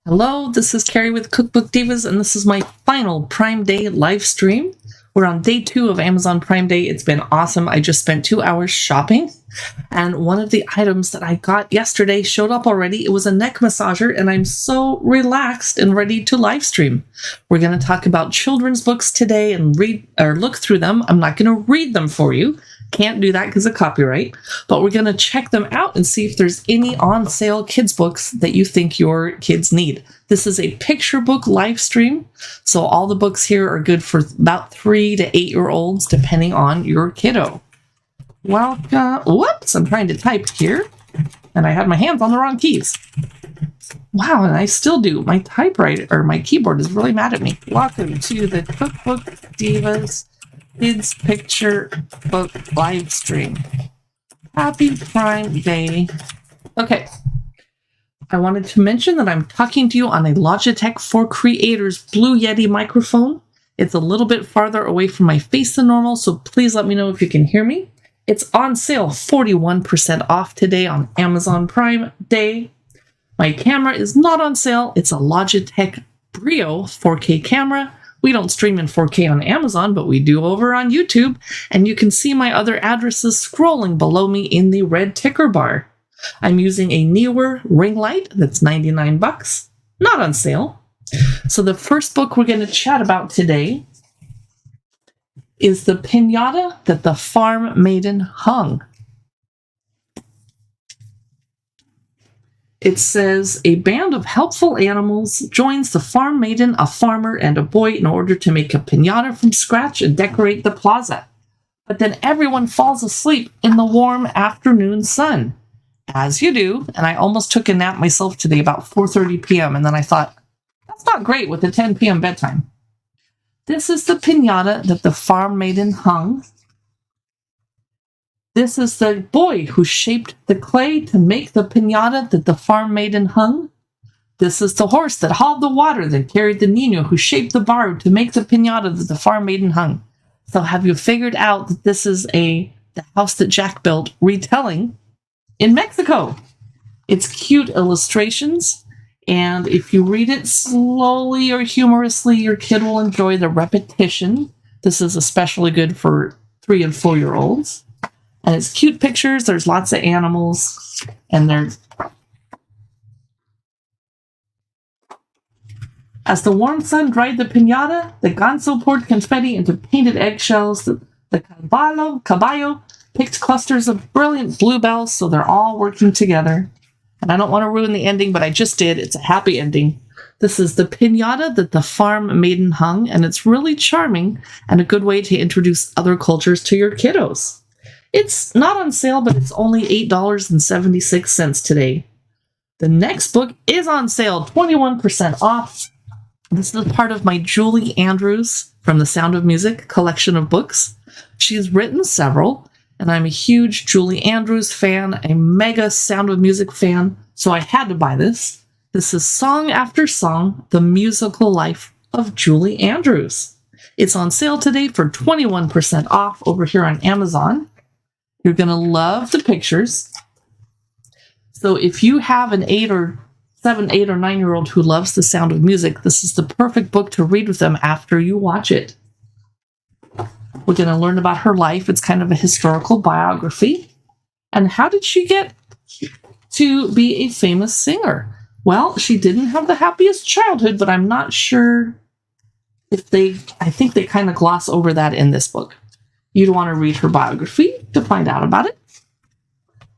Hello, this is Carrie with Cookbook Divas, and this is my final Prime Day live stream. We're on day 2 of Amazon Prime Day. It's been awesome. I just spent 2 hours shopping, and one of the items that I got yesterday showed up already. It was a neck massager, and I'm so relaxed and ready to live stream. We're going to talk about children's books today and read or look through them. I'm not going to read them for you. Can't do that because of copyright, but we're going to check them out and see if there's any on sale kids books that you think your kids need. This is a picture book live stream, so all the books here are good for about 3 to 8-year-olds, depending on your kiddo. Welcome. Whoops, I'm trying to type here, and I had my hands on the wrong keys. Wow, and I still do. My typewriter or my keyboard is really mad at me. Welcome to the Cookbook Divas Kids Picture Book live stream. Happy Prime Day. Okay. I wanted to mention that I'm talking to you on a Logitech for Creators Blue Yeti microphone. It's a little bit farther away from my face than normal, so please let me know if you can hear me. It's on sale 41% off today on Amazon Prime Day. My camera is not on sale. It's a Logitech Brio 4K camera. We don't stream in 4K on Amazon, but we do over on YouTube, and you can see my other addresses scrolling below me in the red ticker bar. I'm using a Neewer ring light that's $99, not on sale. So the first book we're going to chat about today is The Pinata That the Farm Maiden Hung. It says, a band of helpful animals joins the farm maiden, a farmer, and a boy in order to make a piñata from scratch and decorate the plaza. But then everyone falls asleep in the warm afternoon sun, as you do, and I almost took a nap myself today about 4:30 p.m., and then I thought, that's not great with the 10 p.m. bedtime. This is the piñata that the farm maiden hung. This is the boy who shaped the clay to make the piñata that the farm maiden hung. This is the horse that hauled the water that carried the niño who shaped the barro to make the piñata that the farm maiden hung. So have you figured out that this is the house that Jack built retelling in Mexico? It's cute illustrations, and if you read it slowly or humorously, your kid will enjoy the repetition. This is especially good for 3 and 4-year-olds. And it's cute pictures. There's lots of animals. And there's... As the warm sun dried the piñata, the ganso poured confetti into painted eggshells. The caballo picked clusters of brilliant bluebells, so they're all working together. And I don't want to ruin the ending, but I just did. It's a happy ending. This is the piñata that the farm maiden hung, and it's really charming and a good way to introduce other cultures to your kiddos. It's not on sale, but it's only $8.76 today. The next book is on sale, 21% off. This is part of my Julie Andrews from The Sound of Music collection of books. She's written several, and I'm a huge Julie Andrews fan, a mega Sound of Music fan, so I had to buy this. This is Song After Song, The Musical Life of Julie Andrews. It's on sale today for 21% off over here on Amazon. You're going to love the pictures. So if you have an 8 or 9-year-old who loves The Sound of Music, this is the perfect book to read with them after you watch it. We're going to learn about her life. It's kind of a historical biography. And how did she get to be a famous singer? Well, she didn't have the happiest childhood, but I'm not sure if I think they kind of gloss over that in this book. You'd want to read her biography to find out about it.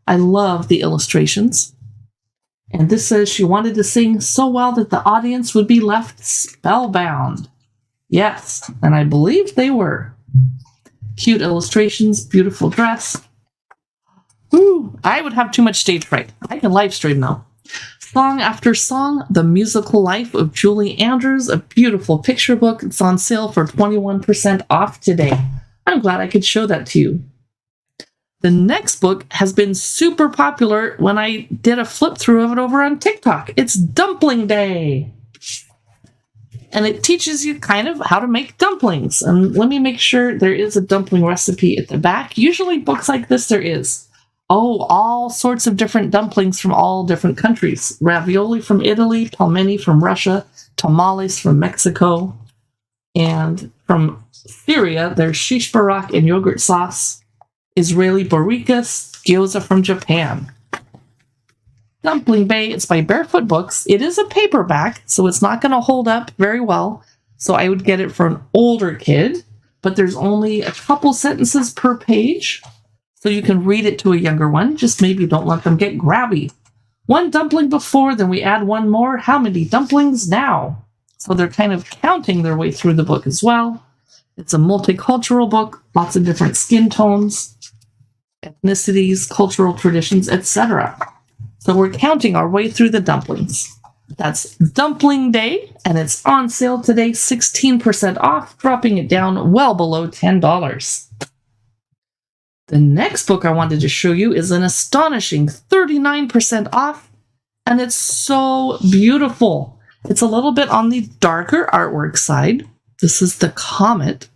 I love the illustrations. And this says she wanted to sing so well that the audience would be left spellbound. Yes, and I believe they were. Cute illustrations, beautiful dress. Ooh, I would have too much stage fright. I can live stream though. Song After Song, The Musical Life of Julie Andrews, a beautiful picture book. It's on sale for 21% off today. I'm glad I could show that to you. The next book has been super popular when I did a flip through of it over on TikTok. It's Dumpling Day. And it teaches you kind of how to make dumplings. And let me make sure there is a dumpling recipe at the back. Usually books like this there is. Oh, all sorts of different dumplings from all different countries. Ravioli from Italy, pelmeni from Russia, tamales from Mexico, and from Syria, there's shish barak and yogurt sauce, Israeli borikas, gyoza from Japan. Dumpling Bay, it's by Barefoot Books. It is a paperback, so it's not going to hold up very well. So I would get it for an older kid, but there's only a couple sentences per page, so you can read it to a younger one. Just maybe don't let them get grabby. One dumpling before, then we add one more. How many dumplings now? So they're kind of counting their way through the book as well. It's a multicultural book, lots of different skin tones, ethnicities, cultural traditions, etc. So we're counting our way through the dumplings. That's Dumpling Day, and it's on sale today, 16% off, dropping it down well below $10. The next book I wanted to show you is an astonishing 39% off, and it's so beautiful. It's a little bit on the darker artwork side. This is The Comet.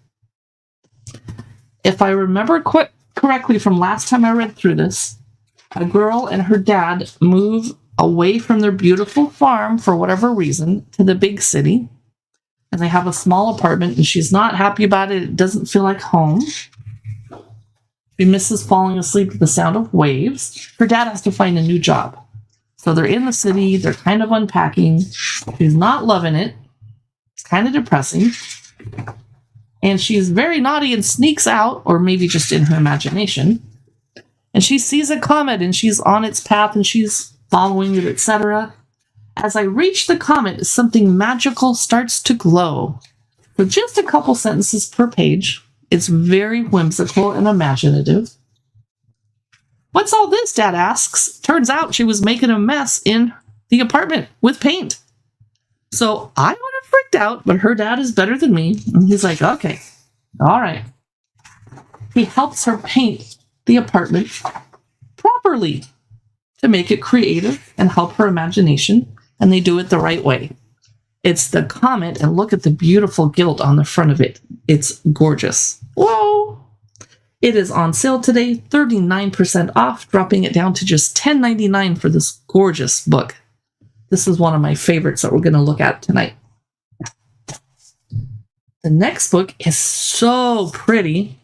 If I remember correctly from last time I read through this, a girl and her dad move away from their beautiful farm for whatever reason to the big city. And they have a small apartment, and she's not happy about it. It doesn't feel like home. She misses falling asleep to the sound of waves. Her dad has to find a new job. So they're in the city. They're kind of unpacking. She's not loving it. It's kind of depressing. And she's very naughty and sneaks out, or maybe just in her imagination. And she sees a comet, and she's on its path, and she's following it, etc. As I reach the comet, something magical starts to glow. For just a couple sentences per page, it's very whimsical and imaginative. What's all this? Dad asks. Turns out she was making a mess in the apartment with paint. So I would have freaked out, but her dad is better than me. And he's like, okay, all right. He helps her paint the apartment properly to make it creative and help her imagination, and they do it the right way. It's The Comet, and look at the beautiful gilt on the front of it. It's gorgeous. Whoa! It is on sale today, 39% off, dropping it down to just $10.99 for this gorgeous book. This is one of my favorites that we're going to look at tonight. The next book is so pretty.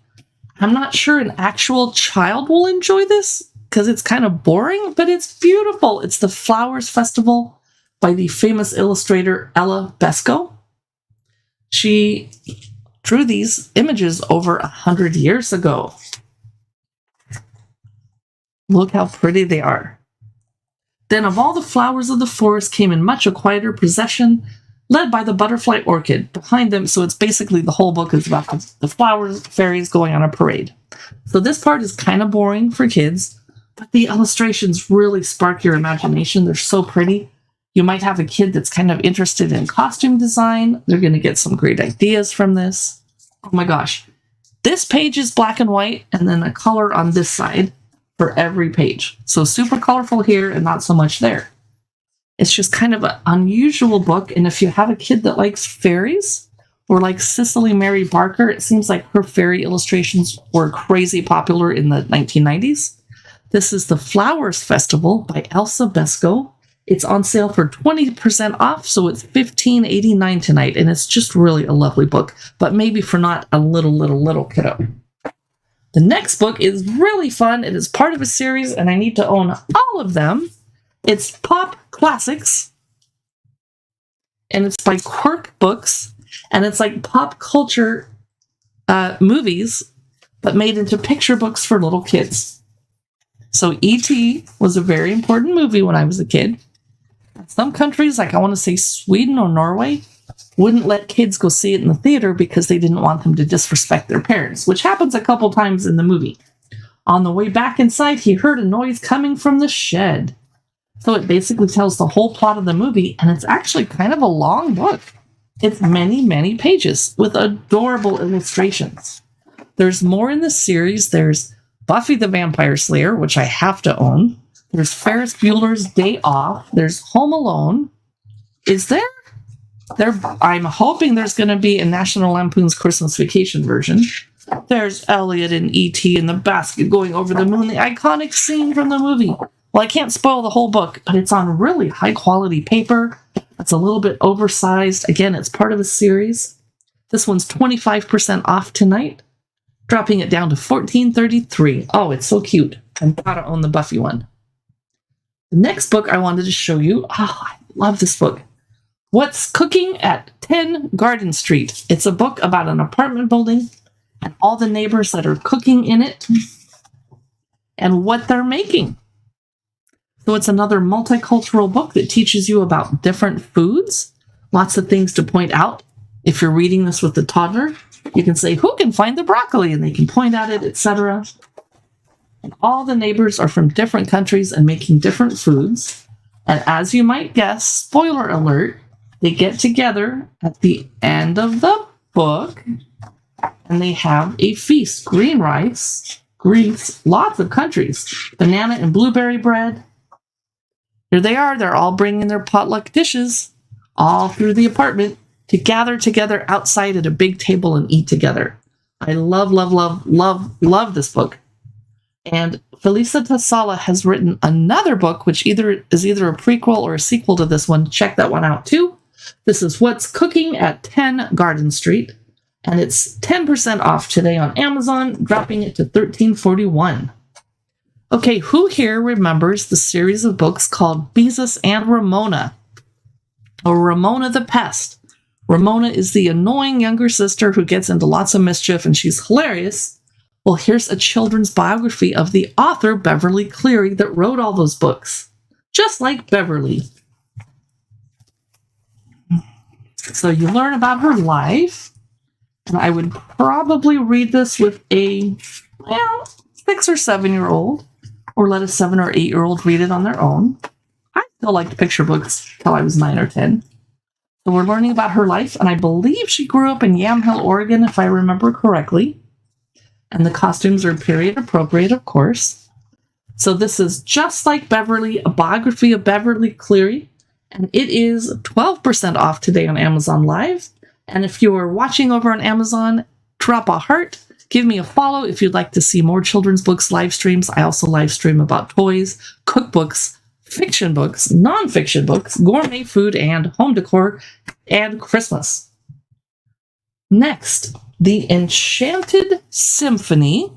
I'm not sure an actual child will enjoy this because it's kind of boring, but it's beautiful. It's The Flowers Festival by the famous illustrator Ella Besco. She drew these images over 100 years ago. Look how pretty they are. Then of all the flowers of the forest came in much a quieter procession, led by the butterfly orchid behind them. So it's basically the whole book is about the flowers, fairies going on a parade. So this part is kind of boring for kids, but the illustrations really spark your imagination. They're so pretty. You might have a kid that's kind of interested in costume design. They're going to get some great ideas from this. Oh my gosh. This page is black and white, and then a color on this side for every page. So super colorful here and not so much there. It's just kind of an unusual book. And if you have a kid that likes fairies, or like Cicely Mary Barker, it seems like her fairy illustrations were crazy popular in the 1990s. This is The Flowers Festival by Elsa Besco. It's on sale for 20% off, so it's $15.89 tonight, and it's just really a lovely book, but maybe for not a little kiddo. The next book is really fun. It is part of a series, and I need to own all of them. It's Pop Classics, and it's by Quirk Books, and it's like pop culture movies, but made into picture books for little kids. So E.T. was a very important movie when I was a kid. Some countries, like I want to say Sweden or Norway, wouldn't let kids go see it in the theater because they didn't want them to disrespect their parents, which happens a couple times in the movie. On the way back inside, he heard a noise coming from the shed. So it basically tells the whole plot of the movie, and it's actually kind of a long book. It's many pages with adorable illustrations. There's more in this series. There's Buffy the Vampire Slayer, which I have to own. There's Ferris Bueller's Day Off. There's Home Alone. Is there? I'm hoping there's going to be a National Lampoon's Christmas Vacation version. There's Elliot and E.T. in the basket going over the moon, the iconic scene from the movie. Well, I can't spoil the whole book, but it's on really high quality paper. It's a little bit oversized. Again, it's part of a series. This one's 25% off tonight, dropping it down to $14.33. Oh, it's so cute. I'm proud to own the Buffy one. The next book I wanted to show you. Oh, I love this book. What's Cooking at 10 Garden Street. It's a book about an apartment building and all the neighbors that are cooking in it and what they're making. So it's another multicultural book that teaches you about different foods. Lots of things to point out. If you're reading this with a toddler, you can say, who can find the broccoli? And they can point at it, etc. And all the neighbors are from different countries and making different foods. And as you might guess, spoiler alert, they get together at the end of the book and they have a feast. Green rice, Greece, lots of countries, banana and blueberry bread. Here they are. They're all bringing their potluck dishes all through the apartment to gather together outside at a big table and eat together. I love, love, love, love, love this book. And Felicita Sala has written another book, which is either a prequel or a sequel to this one. Check that one out too. This is What's Cooking at 10 Garden Street. And it's 10% off today on Amazon, dropping it to $13.41. Okay, who here remembers the series of books called Beezus and Ramona? Or Ramona the Pest. Ramona is the annoying younger sister who gets into lots of mischief and she's hilarious. Well, here's a children's biography of the author, Beverly Cleary, that wrote all those books. Just like Beverly. So you learn about her life. And I would probably read this with a 6 or 7 year old, or let a 7 or 8 year old read it on their own. I still liked picture books till I was 9 or 10. So we're learning about her life, and I believe she grew up in Yamhill, Oregon, if I remember correctly. And the costumes are period appropriate, of course. So this is Just Like Beverly, a biography of Beverly Cleary, and it is 12% off today on Amazon Live. And if you are watching over on Amazon, drop a heart, give me a follow if you'd like to see more children's books live streams. I also live stream about toys, cookbooks, fiction books, non-fiction books, gourmet food, and home decor, and Christmas. Next, The Enchanted Symphony.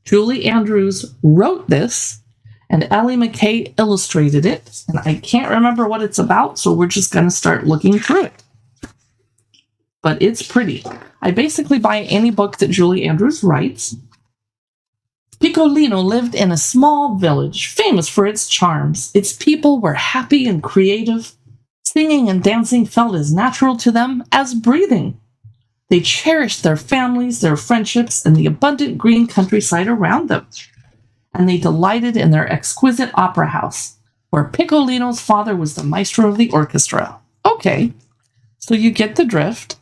Julie Andrews wrote this, and Ellie McKay illustrated it, and I can't remember what it's about, so we're just going to start looking through it. But it's pretty. I basically buy any book that Julie Andrews writes. Piccolino lived in a small village, famous for its charms. Its people were happy and creative. Singing and dancing felt as natural to them as breathing. They cherished their families, their friendships, and the abundant green countryside around them. And they delighted in their exquisite opera house, where Piccolino's father was the maestro of the orchestra. Okay, so you get the drift.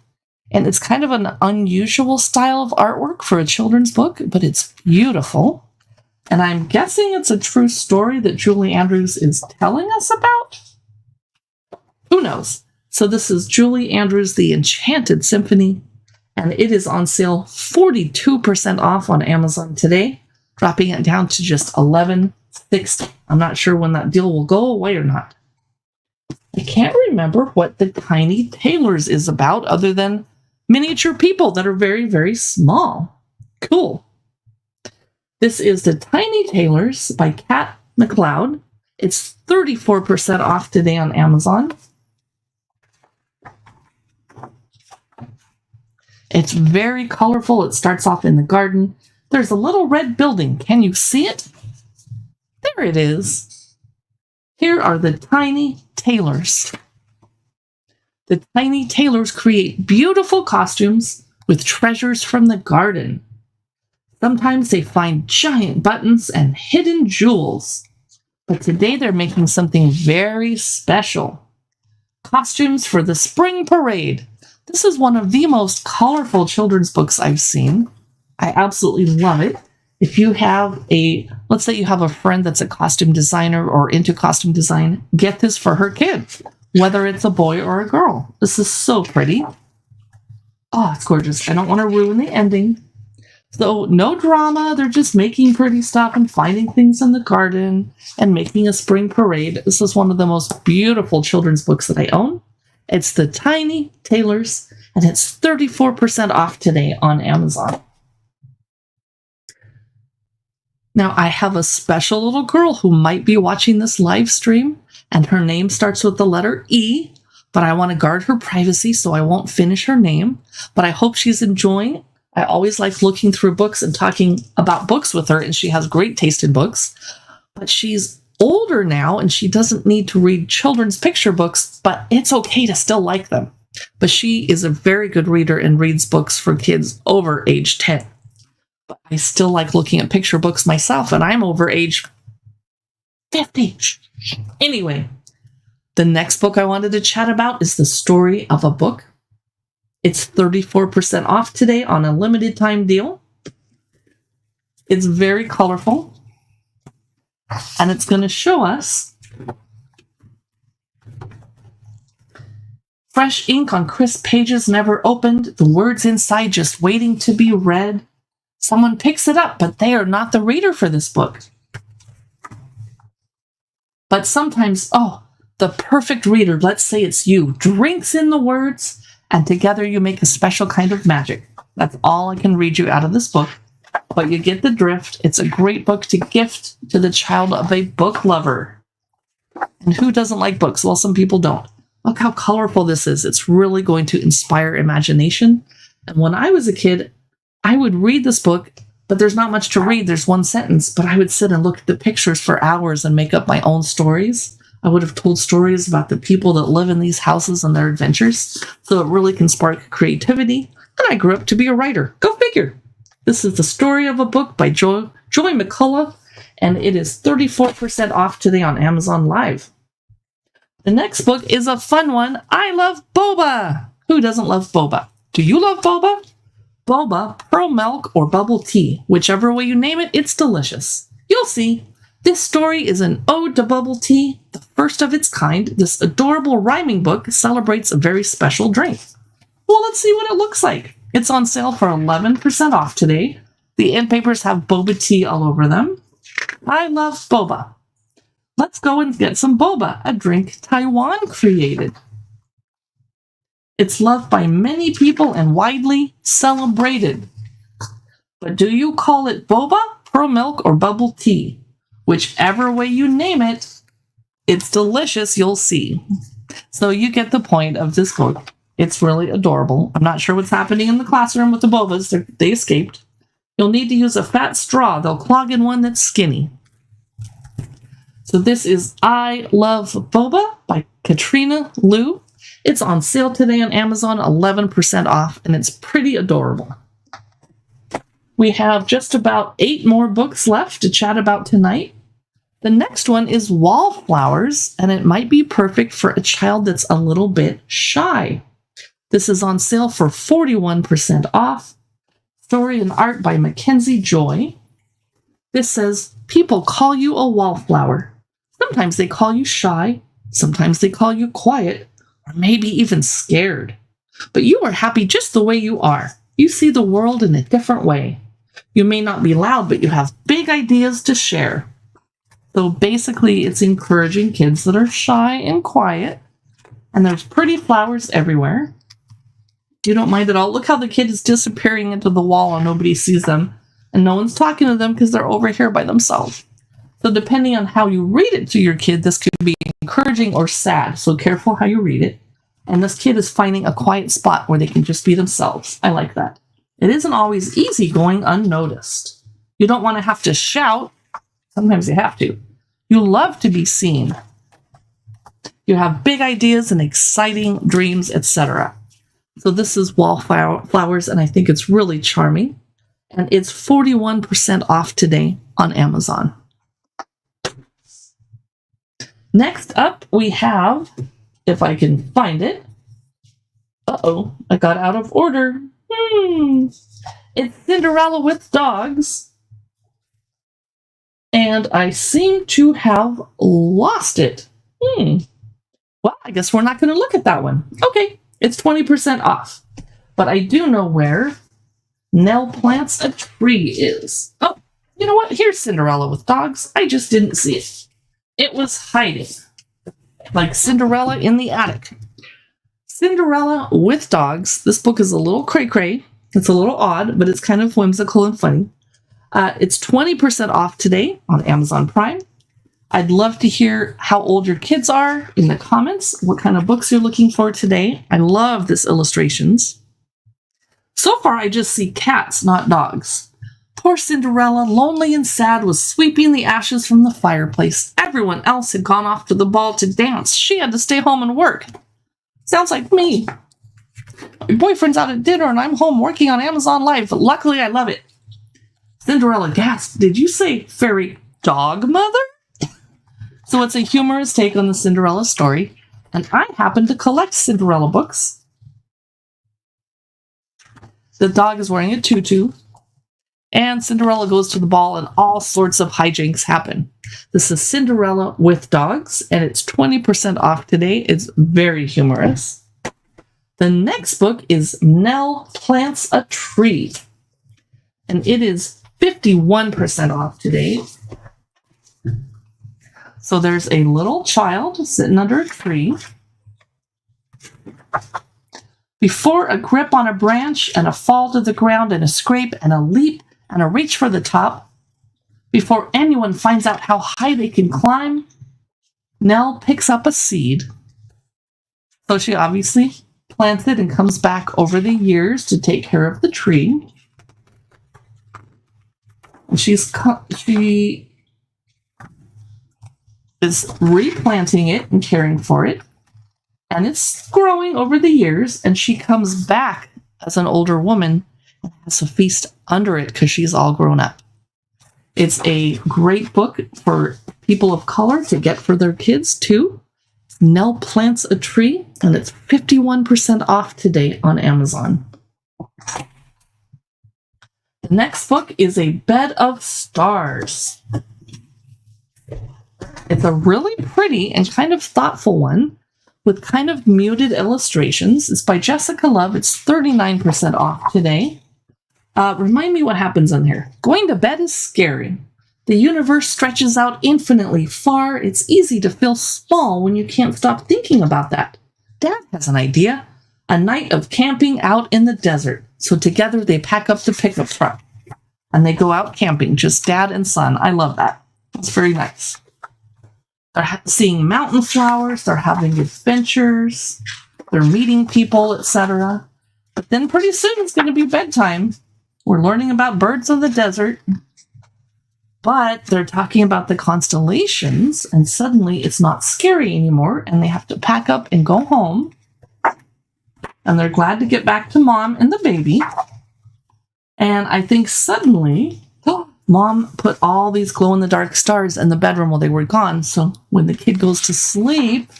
And it's kind of an unusual style of artwork for a children's book, but it's beautiful. And I'm guessing it's a true story that Julie Andrews is telling us about. Who knows? So this is Julie Andrews' The Enchanted Symphony, and it is on sale 42% off on Amazon today, dropping it down to just $11.60. I'm not sure when that deal will go away or not. I can't remember what the Tiny Tailors is about other than miniature people that are very, very small. Cool. This is The Tiny Tailors by Kat McLeod. It's 34% off today on Amazon. It's very colorful. It starts off in the garden. There's a little red building. Can you see it? There it is. Here are the Tiny Tailors. The Tiny Tailors create beautiful costumes with treasures from the garden. Sometimes they find giant buttons and hidden jewels. But today they're making something very special. Costumes for the spring parade. This is one of the most colorful children's books I've seen. I absolutely love it. If you have let's say you have a friend that's a costume designer or into costume design, get this for her kid. Whether it's a boy or a girl. This is so pretty. Oh, it's gorgeous. I don't want to ruin the ending. So, no drama. They're just making pretty stuff and finding things in the garden and making a spring parade. This is one of the most beautiful children's books that I own. It's The Tiny Tailors, and it's 34% off today on Amazon. Now, I have a special little girl who might be watching this live stream, and her name starts with the letter E, but I want to guard her privacy, so I won't finish her name. But I hope she's enjoying. I always like looking through books and talking about books with her, and she has great taste in books. But she's older now, and she doesn't need to read children's picture books, but it's okay to still like them. But she is a very good reader and reads books for kids over age 10. But I still like looking at picture books myself, and I'm over age 50. Anyway, the next book I wanted to chat about is The Story of a Book. It's 34% off today on a limited time deal. It's very colorful. And it's going to show us fresh ink on crisp pages never opened, the words inside just waiting to be read. Someone picks it up, but they are not the reader for this book. But sometimes, the perfect reader, let's say it's you, drinks in the words, and together you make a special kind of magic. That's all I can read you out of this book. But you get the drift. It's a great book to gift to the child of a book lover. And who doesn't like books? Well, some people don't. Look how colorful this is. It's really going to inspire imagination. And when I was a kid, I would read this book, but there's not much to read. There's one sentence, but I would sit and look at the pictures for hours and make up my own stories. I would have told stories about the people that live in these houses and their adventures. So it really can spark creativity. And I grew up to be a writer. Go figure. This is The Story of a Book by Joy McCullough, and it is 34% off today on Amazon Live. The next book is a fun one. I love boba. Who doesn't love boba? Do you love boba? Boba, pearl milk, or bubble tea. Whichever way you name it, it's delicious. You'll see. This story is an ode to bubble tea, the first of its kind. This adorable rhyming book celebrates a very special drink. Well, let's see what it looks like. It's on sale for 11% off today. The end papers have boba tea all over them. I love boba. Let's go and get some boba, a drink Taiwan created. It's loved by many people and widely celebrated. But do you call it boba, pearl milk, or bubble tea? Whichever way you name it, it's delicious, you'll see. So you get the point of this book. It's really adorable. I'm not sure what's happening in the classroom with the bobas. They escaped. You'll need to use a fat straw. They'll clog in one that's skinny. So this is I Love Boba by Katrina Liu. It's on sale today on Amazon, 11% off, and it's pretty adorable. We have just about 8 more books left to chat about tonight. The next one is Wallflowers, and it might be perfect for a child that's a little bit shy. This is on sale for 41% off. Story and art by Mackenzie Joy. This says, people call you a wallflower. Sometimes they call you shy. Sometimes they call you quiet, or maybe even scared. But you are happy just the way you are. You see the world in a different way. You may not be loud, but you have big ideas to share. So basically, it's encouraging kids that are shy and quiet. And there's pretty flowers everywhere. You don't mind at all. Look how the kid is disappearing into the wall and nobody sees them. And no one's talking to them because they're over here by themselves. So depending on how you read it to your kid, this could be encouraging or sad. So careful how you read it. And this kid is finding a quiet spot where they can just be themselves. I like that. It isn't always easy going unnoticed. You don't want to have to shout. Sometimes you have to. You love to be seen. You have big ideas and exciting dreams, etc. So this is Wallflowers, and I think it's really charming. And it's 41% off today on Amazon. Next up, we have, if I can find it. Uh-oh, I got out of order. It's Cinderella with Dogs. And I seem to have lost it. Well, I guess we're not going to look at that one. Okay, it's 20% off. but I do know where Nell Plants a Tree is. Oh, you know what? Here's Cinderella with dogs. I just didn't see it. It was hiding, like Cinderella in the attic. Cinderella with dogs. This book is a little cray-cray. It's a little odd, but it's kind of whimsical and funny. It's 20% off today on Amazon Prime. I'd love to hear how old your kids are in the comments, what kind of books you're looking for today. I love this illustrations. So far, I just see cats, not dogs. Poor Cinderella, lonely and sad, was sweeping the ashes from the fireplace. Everyone else had gone off to the ball to dance. She had to stay home and work. Sounds like me. My boyfriend's out at dinner and I'm home working on Amazon Live, but luckily I love it. Cinderella gasped, "Did you say fairy dog mother?" So it's a humorous take on the Cinderella story, and I happen to collect Cinderella books. The dog is wearing a tutu, and Cinderella goes to the ball and all sorts of hijinks happen. This is Cinderella with dogs, and it's 20% off today. It's very humorous. The next book is Nell Plants a Tree, and it is 51% off today. So there's a little child sitting under a tree. Before a grip on a branch and a fall to the ground and a scrape and a leap and a reach for the top, before anyone finds out how high they can climb, Nell picks up a seed. So she obviously plants it and comes back over the years to take care of the tree. And she is replanting it and caring for it. And it's growing over the years, and she comes back as an older woman and has a feast under it because she's all grown up. It's a great book for people of color to get for their kids, too. Nell Plants a Tree, and it's 51% off today on Amazon. The next book is A Bed of Stars. It's a really pretty and kind of thoughtful one with kind of muted illustrations. It's by Jessica Love. It's 39% off today. Remind me what happens in here. Going to bed is scary. The universe stretches out infinitely far. It's easy to feel small when you can't stop thinking about that. Dad has an idea. A night of camping out in the desert. So together they pack up the pickup truck and they go out camping, just dad and son. I love that. It's very nice. They're seeing mountain flowers, they're having adventures, they're meeting people, etc. But then pretty soon it's going to be bedtime. We're learning about birds of the desert, but they're talking about the constellations, and suddenly it's not scary anymore, and they have to pack up and go home. And they're glad to get back to mom and the baby. And I think suddenly, mom put all these glow-in-the-dark stars in the bedroom while they were gone, so when the kid goes to sleep,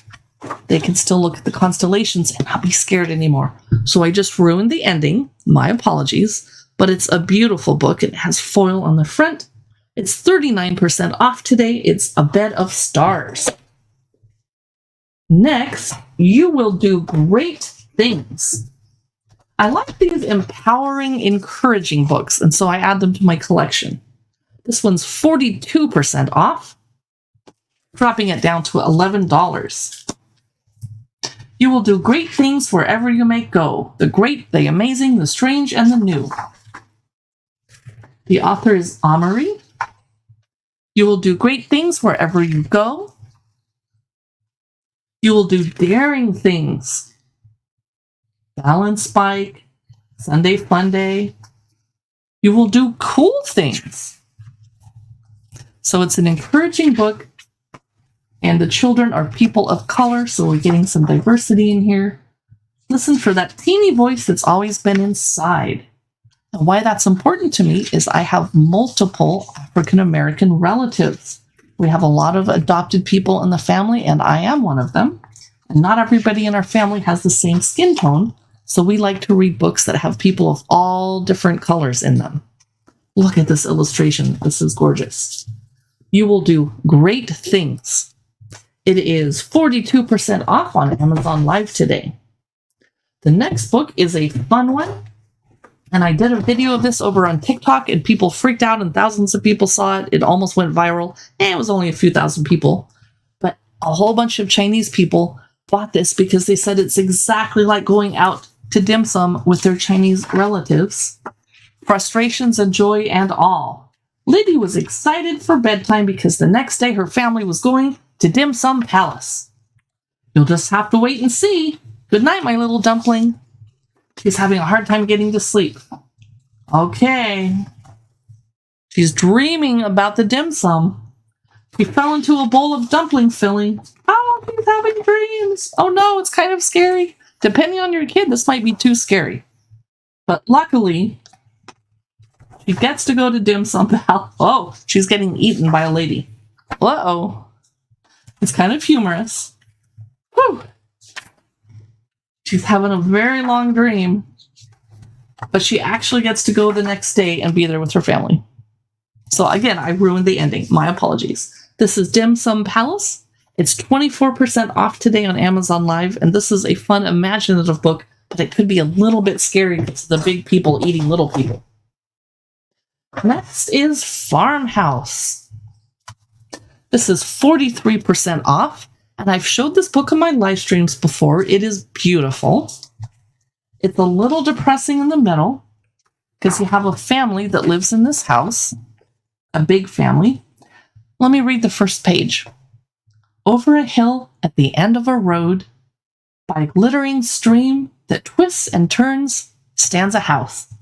they can still look at the constellations and not be scared anymore. So I just ruined the ending. My apologies. But it's a beautiful book. It has foil on the front. It's 39% off today. It's A Bed of Stars. Next, You Will Do Great Things. I like these empowering, encouraging books, and so I add them to my collection. This one's 42% off, dropping it down to $11. You will do great things wherever you may go. The great, the amazing, the strange, and the new. The author is Amory. You will do great things wherever you go. You will do daring things. Balance Bike, Sunday Fun Day. You will do cool things. So it's an encouraging book, and the children are people of color, so we're getting some diversity in here. Listen for that teeny voice that's always been inside. And why that's important to me is I have multiple African American relatives. We have a lot of adopted people in the family, and I am one of them. And not everybody in our family has the same skin tone, so we like to read books that have people of all different colors in them. Look at this illustration. This is gorgeous. You will do great things. It is 42% off on Amazon Live today. The next book is a fun one. And I did a video of this over on TikTok, and people freaked out, and thousands of people saw it. It almost went viral, and it was only a few thousand people. But a whole bunch of Chinese people bought this because they said it's exactly like going out to dim sum with their Chinese relatives. Frustrations and joy and all. Liddy was excited for bedtime because the next day her family was going to Dim Sum Palace. You'll just have to wait and see. Good night, my little dumpling. She's having a hard time getting to sleep. Okay. She's dreaming about the dim sum. She fell into a bowl of dumpling filling. Oh, she's having dreams. Oh no, it's kind of scary. Depending on your kid, this might be too scary. But luckily, she gets to go to dim sum palace. Oh, she's getting eaten by a lady. Uh-oh. It's kind of humorous. Whew. She's having a very long dream, but she actually gets to go the next day and be there with her family. So again, I ruined the ending. My apologies. This is Dim Sum Palace. It's 24% off today on Amazon Live, and this is a fun, imaginative book, but it could be a little bit scary because the big people eating little people. Next is Farmhouse. This is 43% off. And I've showed this book on my live streams before. It is beautiful. It's a little depressing in the middle because you have a family that lives in this house, a big family. Let me read the first page. Over a hill at the end of a road, by a glittering stream that twists and turns, stands a house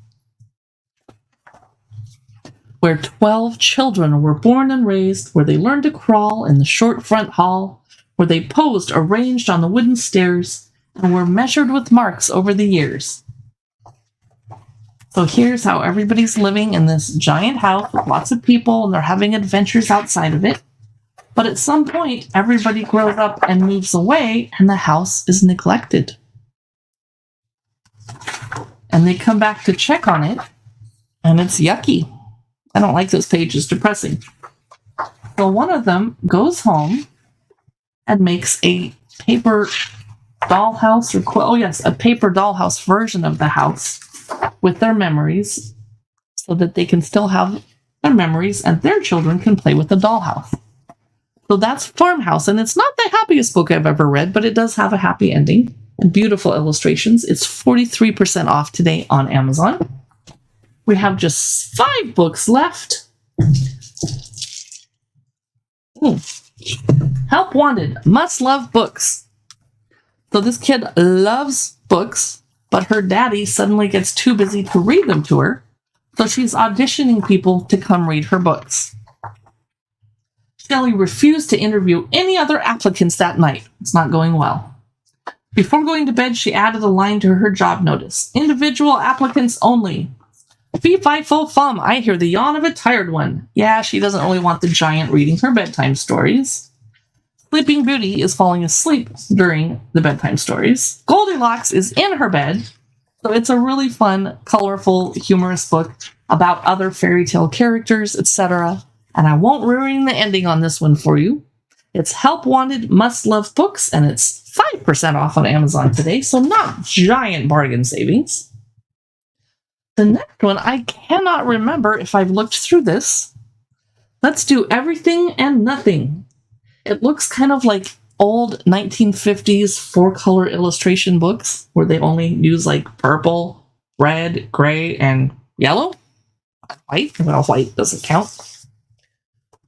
where 12 children were born and raised, where they learned to crawl in the short front hall, where they posed arranged on the wooden stairs and were measured with marks over the years. So here's how everybody's living in this giant house with lots of people, and they're having adventures outside of it. But at some point, everybody grows up and moves away, and the house is neglected. And they come back to check on it, and it's yucky. I don't like this page, it's depressing. So one of them goes home and makes a paper dollhouse, a paper dollhouse version of the house with their memories so that they can still have their memories and their children can play with the dollhouse. So that's Farmhouse, and it's not the happiest book I've ever read, but it does have a happy ending and beautiful illustrations. It's 43% off today on Amazon. We have just 5 books left. Help Wanted, must love books. So this kid loves books, but her daddy suddenly gets too busy to read them to her. So she's auditioning people to come read her books. Shelley refused to interview any other applicants that night. It's not going well. Before going to bed, she added a line to her job notice. Individual applicants only. Fee fi fo fum, I hear the yawn of a tired one. Yeah, she doesn't really want the giant reading her bedtime stories. Sleeping Beauty is falling asleep during the bedtime stories. Goldilocks is in her bed. So it's a really fun, colorful, humorous book about other fairy tale characters, etc. And I won't ruin the ending on this one for you. It's Help Wanted, must love books, and it's 5% off on Amazon today, so not giant bargain savings. The next one, I cannot remember if I've looked through this. Let's do Everything and Nothing. It looks kind of like old 1950s 4-color illustration books where they only use like purple, red, gray, and yellow. White? Well, white doesn't count.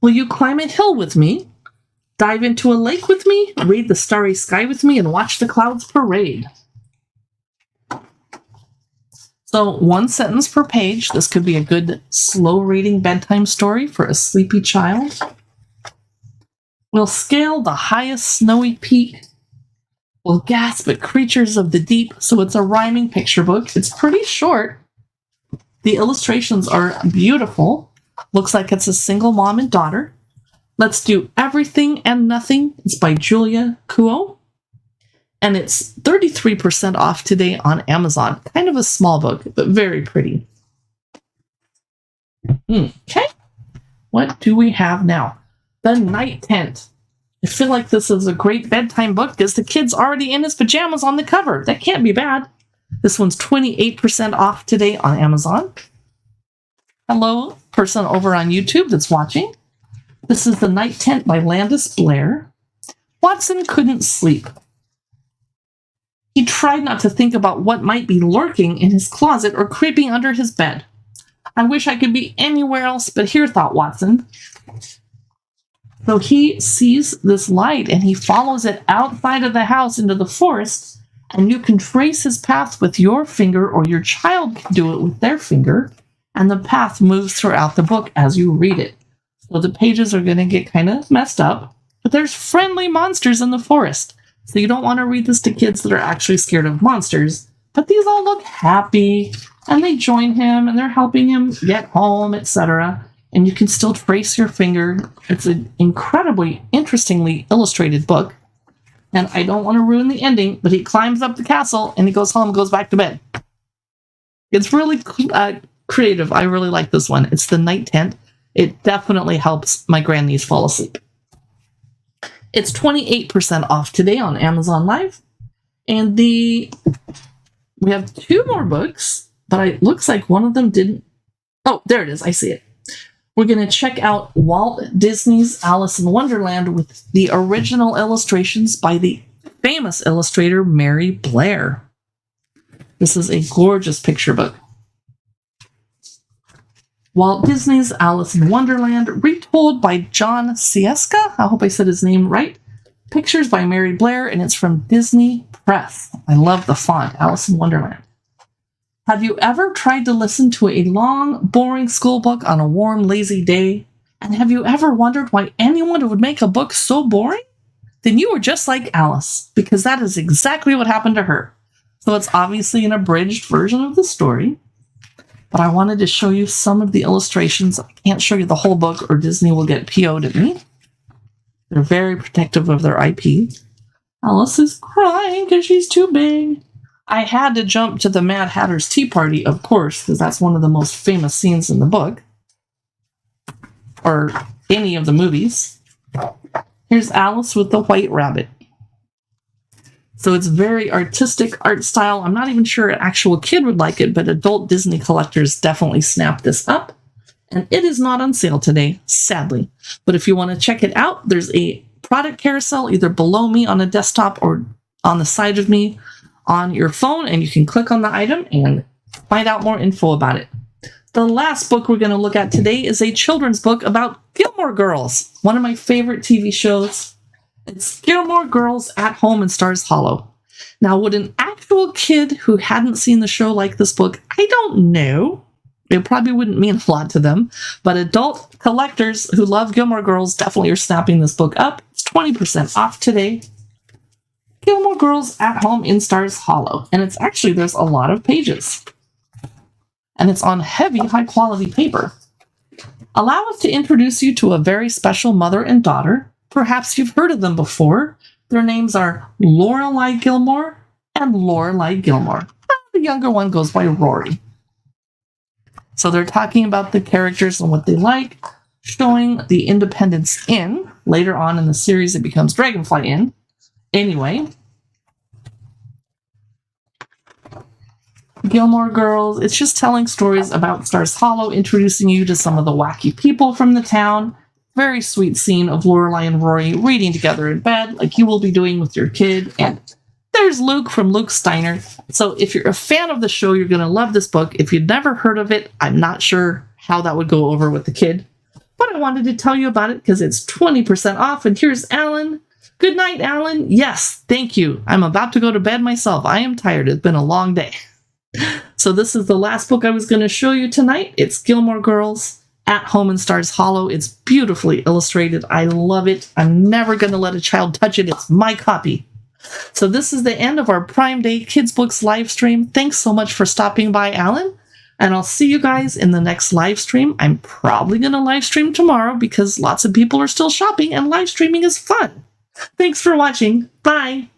Will you climb a hill with me? Dive into a lake with me? Read the starry sky with me and watch the clouds parade. So 1 sentence per page. This could be a good slow reading bedtime story for a sleepy child. We'll scale the highest snowy peak. We'll gasp at creatures of the deep. So it's a rhyming picture book. It's pretty short. The illustrations are beautiful. Looks like it's a single mom and daughter. Let's do Everything and Nothing. It's by Julia Kuo. And it's 33% off today on Amazon. Kind of a small book, but very pretty. Okay. What do we have now? The Night Tent. I feel like this is a great bedtime book because the kid's already in his pajamas on the cover. That can't be bad. This one's 28% off today on Amazon. Hello, person over on YouTube that's watching. This is The Night Tent by Landis Blair. Watson couldn't sleep. He tried not to think about what might be lurking in his closet or creeping under his bed. I wish I could be anywhere else but here, thought Watson. So he sees this light and he follows it outside of the house into the forest, and you can trace his path with your finger, or your child can do it with their finger, and the path moves throughout the book as you read it. So the pages are going to get kind of messed up, but there's friendly monsters in the forest. So you don't want to read this to kids that are actually scared of monsters, but these all look happy, and they join him, and they're helping him get home, etc. And you can still trace your finger. It's an incredibly interestingly illustrated book. And I don't want to ruin the ending, but he climbs up the castle, and he goes home and goes back to bed. It's really creative. I really like this one. It's The Night Tent. It definitely helps my grandniece fall asleep. It's 28% off today on Amazon Live. And we have 2 more books, but it looks like one of them didn't. Oh, there it is. I see it. We're going to check out Walt Disney's Alice in Wonderland with the original illustrations by the famous illustrator Mary Blair. This is a gorgeous picture book. Walt Disney's Alice in Wonderland, retold by John Sieska. I hope I said his name right. Pictures by Mary Blair, and it's from Disney Press. I love the font, Alice in Wonderland. Have you ever tried to listen to a long, boring school book on a warm, lazy day? And have you ever wondered why anyone would make a book so boring? Then you were just like Alice, because that is exactly what happened to her. So it's obviously an abridged version of the story, but I wanted to show you some of the illustrations. I can't show you the whole book or Disney will get PO'd at me. They're very protective of their IP. Alice is crying because she's too big. I had to jump to the Mad Hatter's Tea Party, of course, because that's one of the most famous scenes in the book, or any of the movies. Here's Alice with the White Rabbit. So it's very artistic art style. I'm not even sure an actual kid would like it, but adult Disney collectors definitely snap this up. And it is not on sale today, sadly. But if you want to check it out, there's a product carousel either below me on a desktop or on the side of me on your phone, and you can click on the item and find out more info about it. The last book we're going to look at today is a children's book about Gilmore Girls, one of my favorite TV shows. It's Gilmore Girls at Home in Stars Hollow. Now, would an actual kid who hadn't seen the show like this book? I don't know. It probably wouldn't mean a lot to them, but adult collectors who love Gilmore Girls definitely are snapping this book up. It's 20% off today. Gilmore Girls at Home in Stars Hollow. And it's actually, there's a lot of pages. And it's on heavy, high-quality paper. Allow us to introduce you to a very special mother and daughter. Perhaps you've heard of them before. Their names are Lorelai Gilmore and Lorelai Gilmore. The younger one goes by Rory. So they're talking about the characters and what they like, showing the Independence Inn. Later on in the series, it becomes Dragonfly Inn. Anyway, Gilmore Girls, it's just telling stories about Stars Hollow, introducing you to some of the wacky people from the town. Very sweet scene of Lorelai and Rory reading together in bed, like you will be doing with your kid. And there's Luke from Luke Steiner. So if you're a fan of the show, you're going to love this book. If you'd never heard of it, I'm not sure how that would go over with the kid. But I wanted to tell you about it because it's 20% off. And here's Alan. Good night, Alan. Yes, thank you. I'm about to go to bed myself. I am tired. It's been a long day. So this is the last book I was going to show you tonight. It's Gilmore Girls at Home in Stars Hollow. It's beautifully illustrated. I love it. I'm never going to let a child touch it. It's my copy. So this is the end of our Prime Day Kids Books live stream. Thanks so much for stopping by, Alan. And I'll see you guys in the next live stream. I'm probably going to live stream tomorrow because lots of people are still shopping and live streaming is fun. Thanks for watching. Bye.